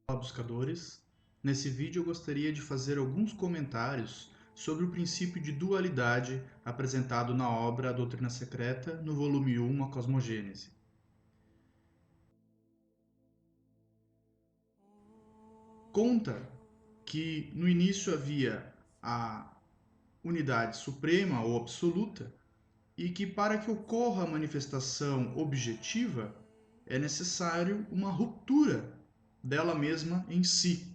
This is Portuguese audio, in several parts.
Olá, buscadores! Nesse vídeo eu gostaria de fazer alguns comentários sobre o princípio de dualidade apresentado na obra A Doutrina Secreta, no volume 1, A Cosmogênese. Conta que no início havia a unidade suprema ou absoluta e que para que ocorra a manifestação objetiva é necessário uma ruptura dela mesma em si.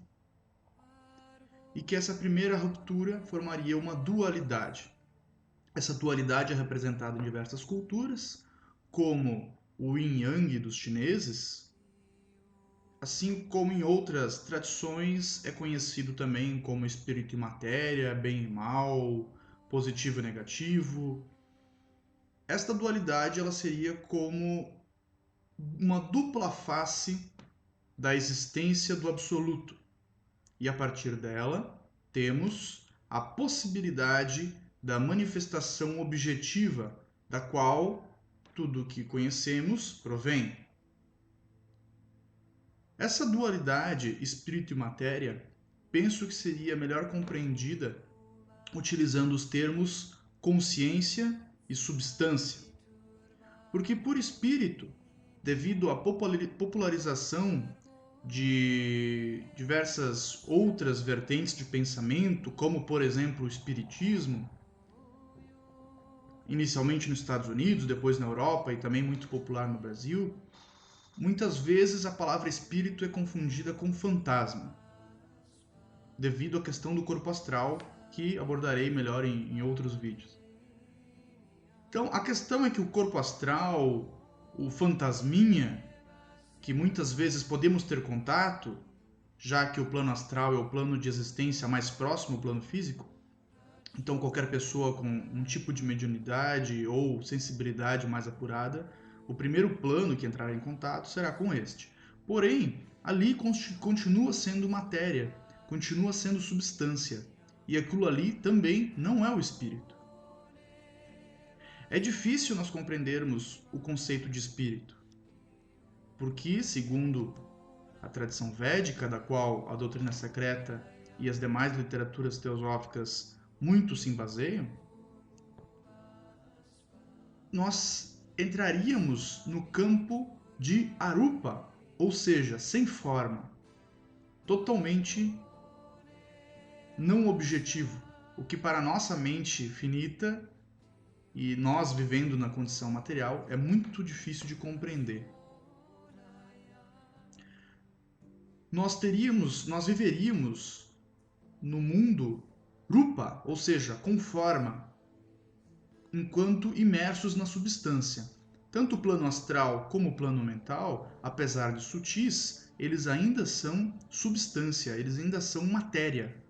E que essa primeira ruptura formaria uma dualidade. Essa dualidade é representada em diversas culturas, como o yin-yang dos chineses, assim como em outras tradições é conhecido também como espírito e matéria, bem e mal, positivo e negativo. Esta dualidade ela seria como uma dupla face da existência do absoluto. E a partir dela, temos a possibilidade da manifestação objetiva, da qual tudo o que conhecemos provém. Essa dualidade espírito e matéria, penso que seria melhor compreendida utilizando os termos consciência e substância. Porque por espírito, devido à popularização de diversas outras vertentes de pensamento, como por exemplo o espiritismo, inicialmente nos Estados Unidos, depois na Europa e também muito popular no Brasil, muitas vezes a palavra espírito é confundida com fantasma, devido à questão do corpo astral, que abordarei melhor em outros vídeos. Então, a questão é que o corpo astral, o fantasminha, que muitas vezes podemos ter contato, já que o plano astral é o plano de existência mais próximo ao plano físico, então qualquer pessoa com um tipo de mediunidade ou sensibilidade mais apurada, o primeiro plano que entrará em contato será com este. Porém, ali continua sendo matéria, continua sendo substância, e aquilo ali também não é o espírito. É difícil nós compreendermos o conceito de espírito, porque, segundo a tradição védica, da qual a doutrina secreta e as demais literaturas teosóficas muito se baseiam, nós entraríamos no campo de arupa, ou seja, sem forma, totalmente não objetivo, o que para nossa mente finita e nós vivendo na condição material é muito difícil de compreender. Nós viveríamos no mundo rupa, ou seja, com forma, enquanto imersos na substância. Tanto o plano astral como o plano mental, apesar de sutis, eles ainda são substância, eles ainda são matéria.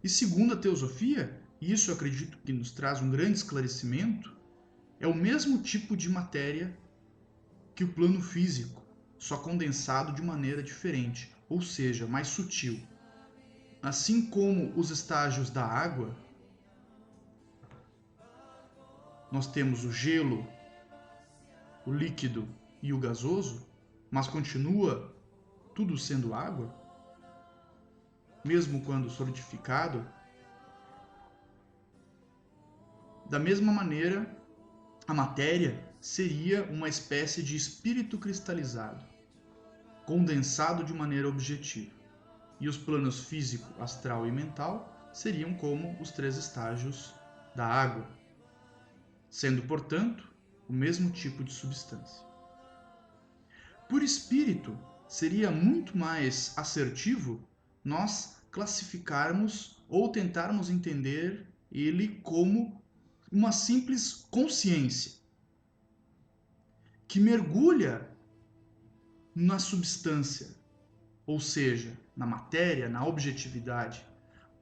E segundo a teosofia, e isso eu acredito que nos traz um grande esclarecimento, é o mesmo tipo de matéria que o plano físico, só condensado de maneira diferente, ou seja, mais sutil. Assim como os estágios da água, nós temos o gelo, o líquido e o gasoso, mas continua tudo sendo água, mesmo quando solidificado. Da mesma maneira, a matéria seria uma espécie de espírito cristalizado, condensado de maneira objetiva. E os planos físico, astral e mental seriam como os três estágios da água, sendo, portanto, o mesmo tipo de substância. Por espírito, seria muito mais assertivo nós classificarmos ou tentarmos entender ele como uma simples consciência que mergulha na substância, ou seja, na matéria, na objetividade,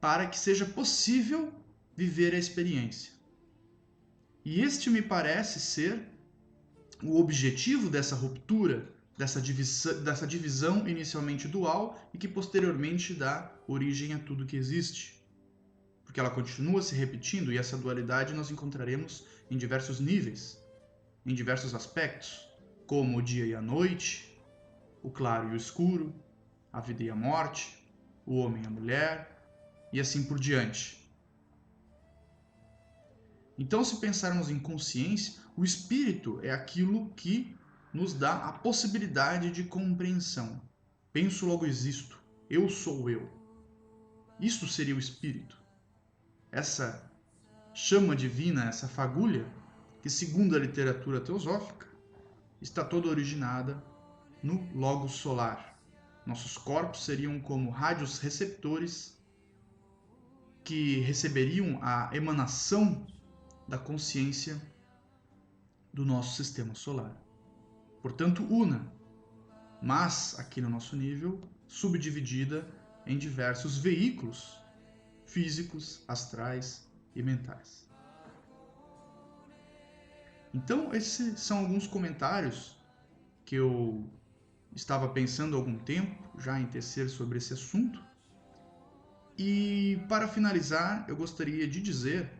para que seja possível viver a experiência. E este me parece ser o objetivo dessa ruptura, dessa divisão inicialmente dual e que posteriormente dá origem a tudo que existe. Porque ela continua se repetindo e essa dualidade nós encontraremos em diversos níveis, em diversos aspectos, como o dia e a noite, o claro e o escuro, a vida e a morte, o homem e a mulher, e assim por diante. Então, se pensarmos em consciência, o espírito é aquilo que nos dá a possibilidade de compreensão. Penso, logo existo. Eu sou eu. Isso seria o espírito. Essa chama divina, essa fagulha, que segundo a literatura teosófica, está toda originada no logos solar. Nossos corpos seriam como rádios receptores que receberiam a emanação da consciência do nosso sistema solar. Portanto, una, mas aqui no nosso nível, subdividida em diversos veículos físicos, astrais e mentais. Então, esses são alguns comentários que eu estava pensando há algum tempo já em tecer sobre esse assunto. E para finalizar, eu gostaria de dizer,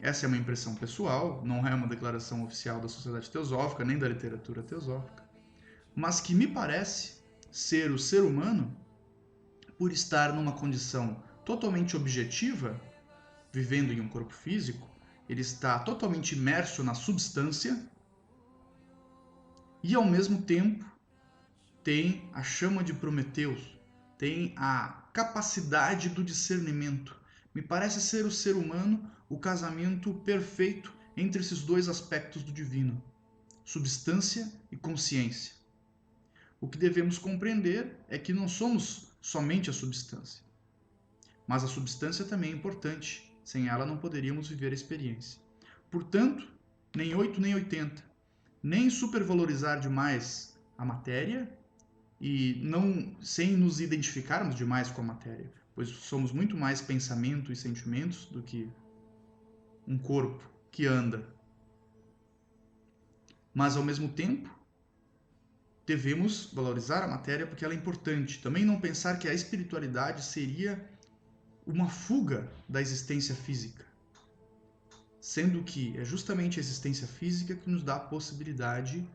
essa é uma impressão pessoal, não é uma declaração oficial da Sociedade Teosófica nem da literatura teosófica, mas que me parece ser o ser humano, por estar numa condição totalmente objetiva, vivendo em um corpo físico, ele está totalmente imerso na substância e, ao mesmo tempo, tem a chama de Prometeus, tem a capacidade do discernimento. Me parece ser o ser humano o casamento perfeito entre esses dois aspectos do divino, substância e consciência. O que devemos compreender é que não somos somente a substância, mas a substância também é importante. Sem ela não poderíamos viver a experiência. Portanto, nem 8 nem 80, nem supervalorizar demais a matéria e não sem nos identificarmos demais com a matéria, pois somos muito mais pensamento e sentimentos do que um corpo que anda. Mas, ao mesmo tempo, devemos valorizar a matéria porque ela é importante. Também não pensar que a espiritualidade seria uma fuga da existência física, sendo que é justamente a existência física que nos dá a possibilidade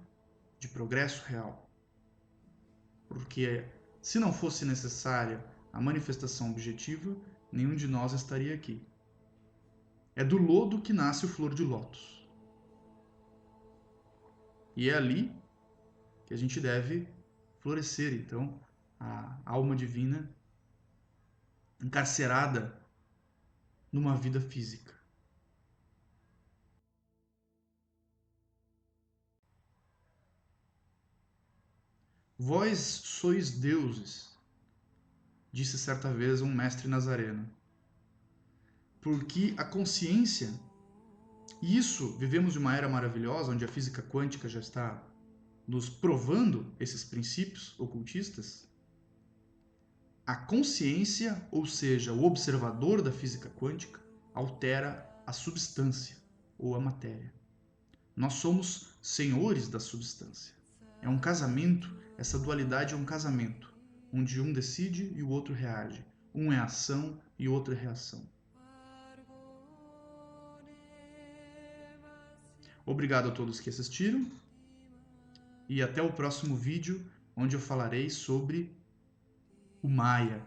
de progresso real. Porque se não fosse necessária a manifestação objetiva, nenhum de nós estaria aqui. É do lodo que nasce o flor de lótus. E é ali que a gente deve florescer, então, a alma divina encarcerada numa vida física. Vós sois deuses, disse certa vez um mestre nazareno, porque a consciência, e isso vivemos de uma era maravilhosa, onde a física quântica já está nos provando esses princípios ocultistas, a consciência, ou seja, o observador da física quântica, altera a substância ou a matéria. Nós somos senhores da substância. É um casamento, essa dualidade é um casamento, onde um decide e o outro reage. Um é ação e o outro é reação. Obrigado a todos que assistiram e até o próximo vídeo, onde eu falarei sobre o Maya,